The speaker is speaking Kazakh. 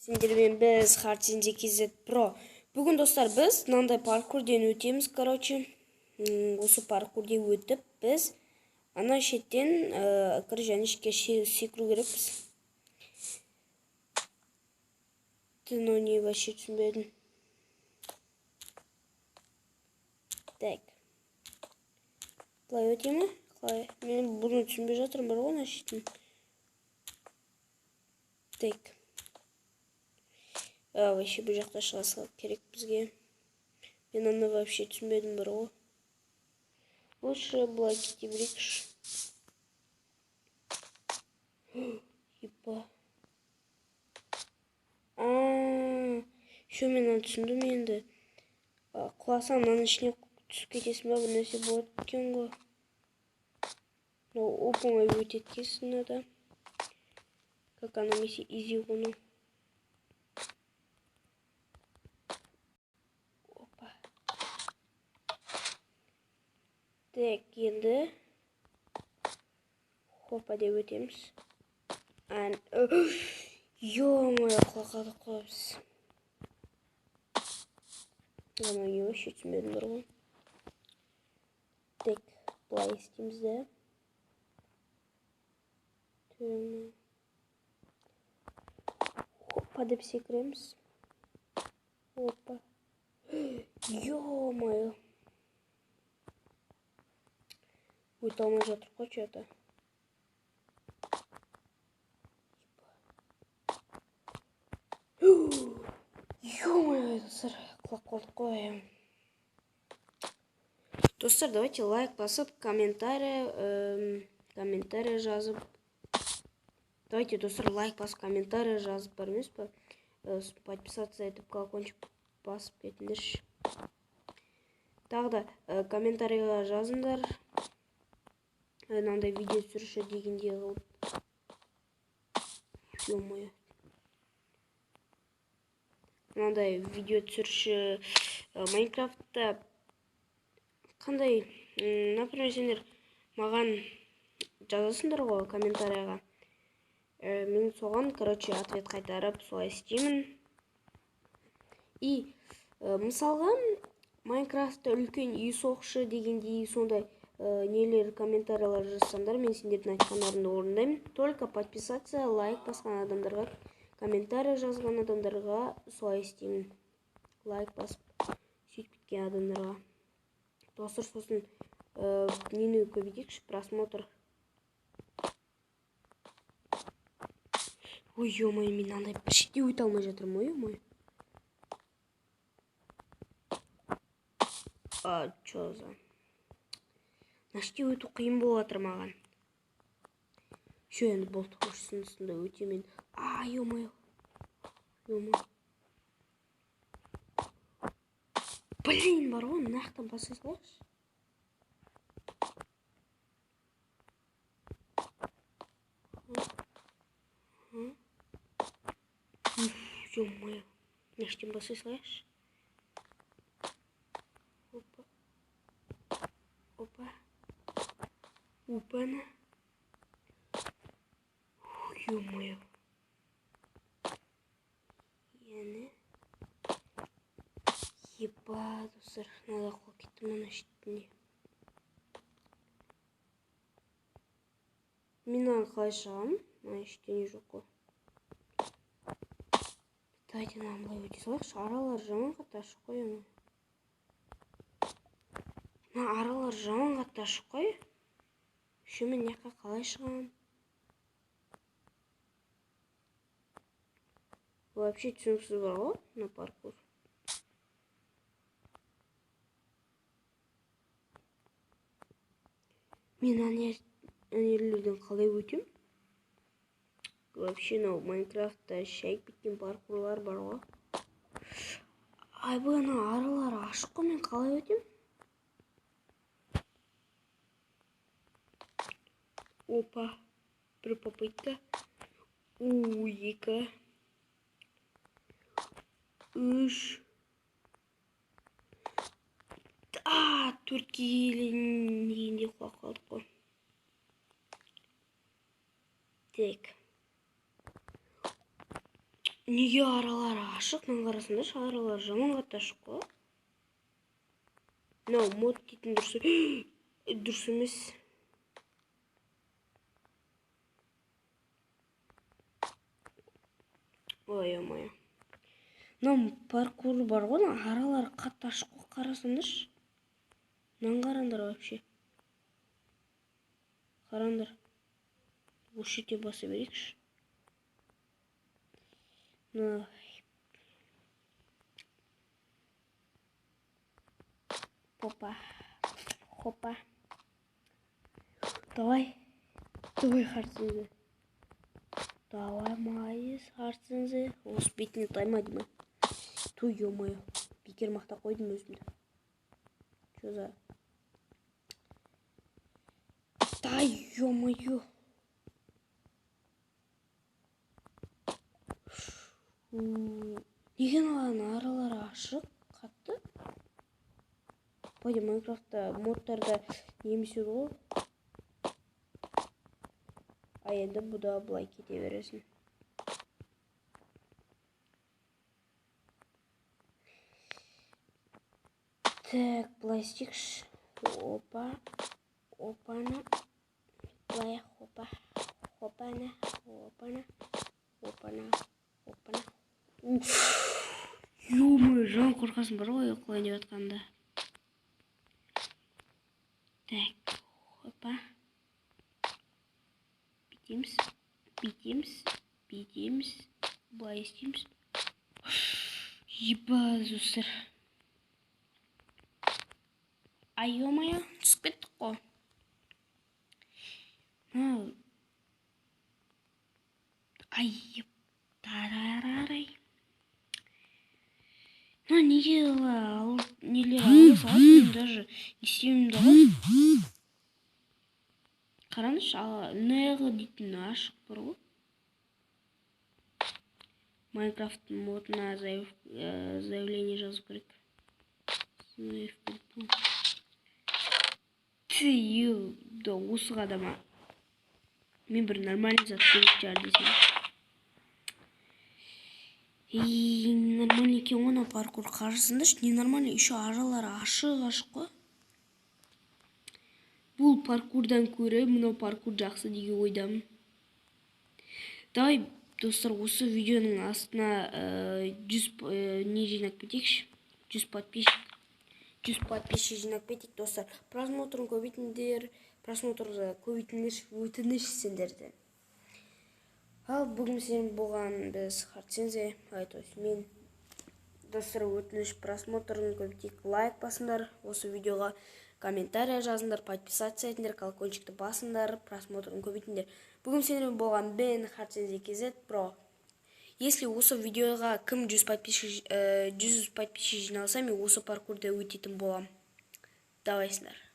Сендермен біз Hardzinja KZ Pro. Бүгін достар біз мынандай паркурден өтеміз, короче. Осы паркурден өтіп біз ана шеттен кір және ішке секіру керекпіз. Но не вообще түсінбедім. Так. Былай өте ме? Қалай? Мен бұны түсінбей жатырмын, бар ғой ана шеттен. Так. Вообще бұл жақта шыға салып керек бізге. Мен аны вообще түсінбедім, бар ғой. Лучше былай кете берейікші. Епа. Шо мен аны түсіндім енді. Құласам мынаның ішіне түсіп кетесің ба, бір нәрсе болады екен ғой. Оп-оңай өтеді екенсің да. Как она миссия изи ғыны. Опа. Так, енді хопа деп өтеміз. Ё-моё, құлақады қойбыз. Оны не вообще түсінбедім, бар ғой. Так, былай істейміз де. Хопа деп секіреміз. Опа. Ё-моё. Өте алмай жатыр қой че-то. Ё-моё, достар, құлап қалдық қой. Достар, давайте лайк басып, комментарий жазып. Давайте, достар, лайк басып, комментарий жазып бар емес па? Подписаться етіп, колокольчик басып кетіңдерші. Тағы да комментарийға жазыңдар. Мынандай видео түсірші дегенде қылып. Ё-моё. Мынандай видео түсірші Майнкрафтта қандай, например, сендер маған жазасыңдар ғой комментарийға. Мен соған, короче, ответ қайтарып, солай істеймін. И мысалға Майнкрафтта үлкен үй соқшы дегенде сондай нелер комментариялар жазсаңдар, мен сендердің айтқандарыңды орындаймын. Только подписаться, лайк басқан адамдарға, комментарий жазған адамдарға солай істеймін. Лайк басып, сөйтіп кеткен адамдарға. Достар, сосын нені көбейтейікші, просмотр. Ой, ё-моё, мен андай бір шетте өте алмай жатырмын, ой-ё-моё. Чё за? Наште өту қиын болып жатыр маған. Шо енді болды, қошсынысында өтемен. Ё-моё. Ё-моё. Блин, бар ғой, нақтан басай салайықшы. Ё-моё. Наштен басай салайықшы. Опа. Опа. Опа-на. Ё-моё. Яны. Епа, достар, надо құлап кеттім ана шеттіне. Мен аны қалай шығамын? Ана шеттіне жоқ қой. Давайте нам былай өте салайықшы. Аралар жаман қатты ашық қой ана. Аралар жаман қатты ашық қой. Шо мен яққа қалай шығамын? Вообще түсініксіз бар ғой, на паркур. Мен анерлерден қалай өтем? Вообще, Майнкрафтта шайып кеткен паркурлар бар ғой. Бұл ана аралары ашық қой, мен қалай өтем? Опа, бір попытка. Екі. 3. Төртке келгенде құлап қалдық қой. Так. Неге аралары ашық? Мен қарасаңдаршы, аралары жаман қатты ашық қой. Мынау мод дейтін дұрыс емес. Ой-ой. Мынау паркур бар ғой, аралары қатты ашық қой, қарасаңдаршы. Мынаны қараңдар вообще. Қараңдар. Осы жерде баса берейікші. Хопа. Давай харцинзе. Давай, майыз, харцинзе. Осы бетіне таймайды ма? Той, ё-моё. Бекер мақта қойдым өзімді. Чё за? Дай, ё-моё. Неге аналардың аралары ашық қатты? Пойда Майнкрафтта модтарда немесе ғой. А енді бұда былай кете бересің. Так, былай істейікші. Опана. Былай хопана. Ё-моё, жан қорқасын бар ғой, құлай деп атқанда. Так, хопа. Битеміз. Былай істейміз. Ебазусыр. Ай, ё-моё, түсіп кеттік қой. Ай, тарарарай. Неге нелер алып салып, даже істеймін ғой. Қараңызшы, неғі дейтін ашық бар ғой. Майнкрафт модына заявление жазып керек. Да осыға да ма? Мен бір нормальный зат керек шығар десем. Нормальный екен оны паркур қарсындашы. Ненормальный, еще аралары ашық қой. Бұл паркурдан көрі, мынау паркур жақсы деге ойдамын. Давай, достар, осы видеоның астына 100 не жинақ кетекші. 100 подписчик жинақ кетек, достар. Просмотрын көбейтіндер, просмотрды көбейтіндер, өтініш сендерді. Ал бүгін сен болған біз харцинзе, мен достар өтініш просмотрын көбейтек, лайк басыңдар, осы видеоға комментария жазыңдар, подписаться етіңдер, колокольчикті басыңдар, просмотрын көбейтіңдер. Бүгін сенен болған мен харцинзе кезет, бро. Если осы видеоға кім 100 подписчик жиналса, мен осы паркурда өтетін болам. Давайсыңдар.